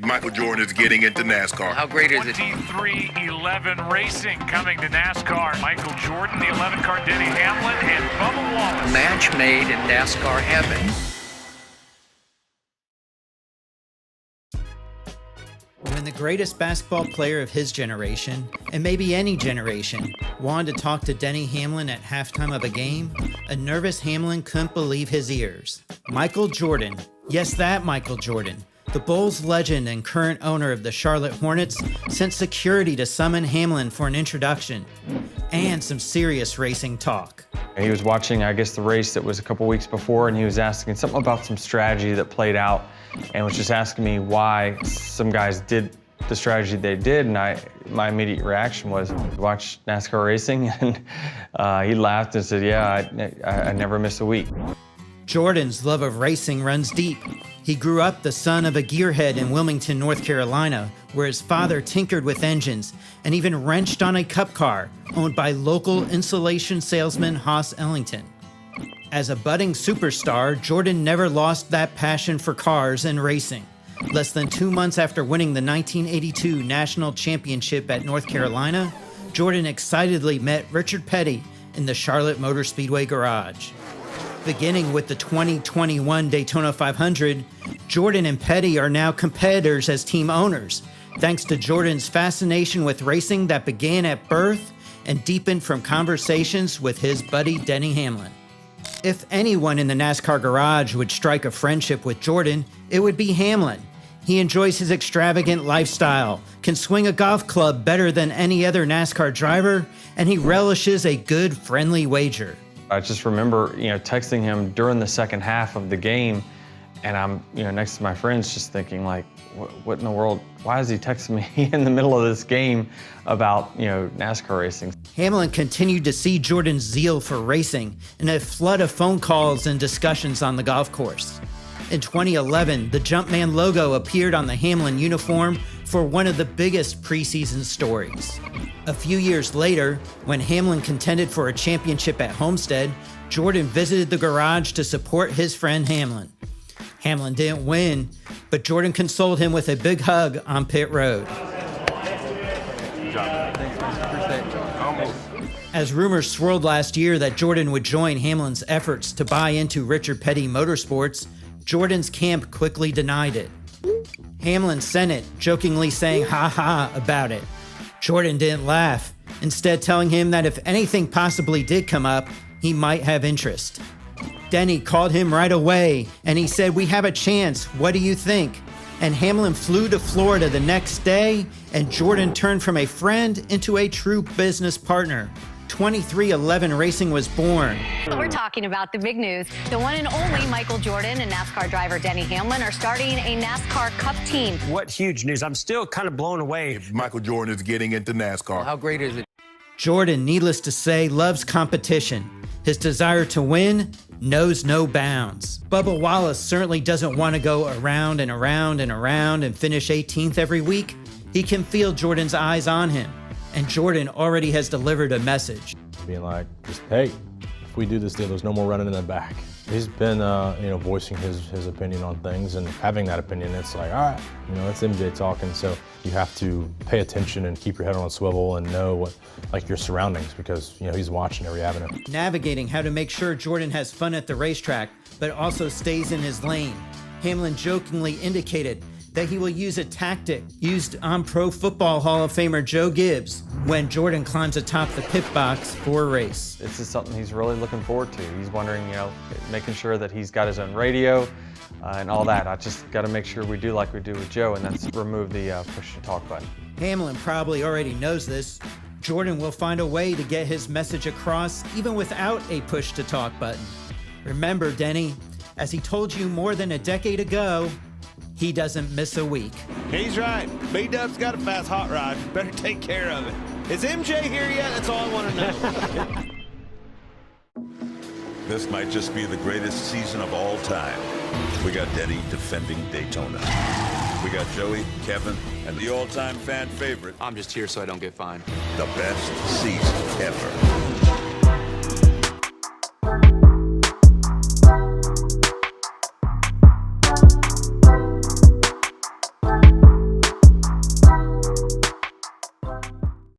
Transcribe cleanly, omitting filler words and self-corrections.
Michael Jordan is getting into NASCAR. How great is it? 23-11 Racing coming to NASCAR. Michael Jordan, the 11 car Denny Hamlin, and Bubba Wallace. Match made in NASCAR heaven. When the greatest basketball player of his generation, and maybe any generation, wanted to talk to Denny Hamlin at halftime of a game, a nervous Hamlin couldn't believe his ears. Michael Jordan, yes, that Michael Jordan, the Bulls legend and current owner of the Charlotte Hornets, sent security to summon Hamlin for an introduction and some serious racing talk. He was watching, I guess, the race that was a couple weeks before, and he was asking something about some strategy that played out, and was just asking me why some guys did the strategy they did, and my immediate reaction was, watch NASCAR racing, and he laughed and said, yeah, I never miss a week. Jordan's love of racing runs deep. He grew up the son of a gearhead in Wilmington, North Carolina, where his father tinkered with engines and even wrenched on a cup car owned by local insulation salesman Hoss Ellington. As a budding superstar, Jordan never lost that passion for cars and racing. Less than 2 months after winning the 1982 National Championship at North Carolina, Jordan excitedly met Richard Petty in the Charlotte Motor Speedway garage. Beginning with the 2021 Daytona 500, Jordan and Petty are now competitors as team owners, thanks to Jordan's fascination with racing that began at birth and deepened from conversations with his buddy Denny Hamlin. If anyone in the NASCAR garage would strike a friendship with Jordan, it would be Hamlin. He enjoys his extravagant lifestyle, can swing a golf club better than any other NASCAR driver, and he relishes a good, friendly wager. I just remember, texting him during the second half of the game, and I'm, next to my friends just thinking like, what in the world, why is he texting me in the middle of this game about, NASCAR racing? Hamlin continued to see Jordan's zeal for racing in a flood of phone calls and discussions on the golf course. In 2011, the Jumpman logo appeared on the Hamlin uniform for one of the biggest preseason stories. A few years later, when Hamlin contended for a championship at Homestead, Jordan visited the garage to support his friend Hamlin. Hamlin didn't win, but Jordan consoled him with a big hug on pit road. As rumors swirled last year that Jordan would join Hamlin's efforts to buy into Richard Petty Motorsports, Jordan's camp quickly denied it. Hamlin sent it, jokingly saying "ha ha" about it. Jordan didn't laugh, instead telling him that if anything possibly did come up, he might have interest. Denny called him right away, and he said, "We have a chance, what do you think?" And Hamlin flew to Florida the next day, and Jordan turned from a friend into a true business partner. 2311 Racing was born. We're talking about the big news. The one and only Michael Jordan and NASCAR driver Denny Hamlin are starting a NASCAR Cup team. What huge news. I'm still kind of blown away. Michael Jordan is getting into NASCAR. How great is it? Jordan, needless to say, loves competition. His desire to win knows no bounds. Bubba Wallace certainly doesn't want to go around and around and around and finish 18th every week. He can feel Jordan's eyes on him, and Jordan already has delivered a message. Being like, just, hey, if we do this deal, there's no more running in the back. He's been, voicing his opinion on things, and having that opinion, it's like, all right, it's MJ talking, so you have to pay attention and keep your head on a swivel and know what, your surroundings, because, he's watching every avenue. Navigating how to make sure Jordan has fun at the racetrack, but also stays in his lane. Hamlin jokingly indicated that he will use a tactic used on Pro Football Hall of Famer Joe Gibbs when Jordan climbs atop the pit box for a race. This is something he's really looking forward to. He's wondering, making sure that he's got his own radio and all that. I just got to make sure we do like we do with Joe, and that's remove the push-to-talk button. Hamlin probably already knows this. Jordan will find a way to get his message across even without a push-to-talk button. Remember, Denny, as he told you more than a decade ago, he doesn't miss a week. He's right. B-Dub's got a fast hot rod. Better take care of it. Is MJ here yet? That's all I want to know. This might just be the greatest season of all time. We got Denny defending Daytona. We got Joey, Kevin, and the all-time fan favorite. I'm just here so I don't get fined. The best season ever.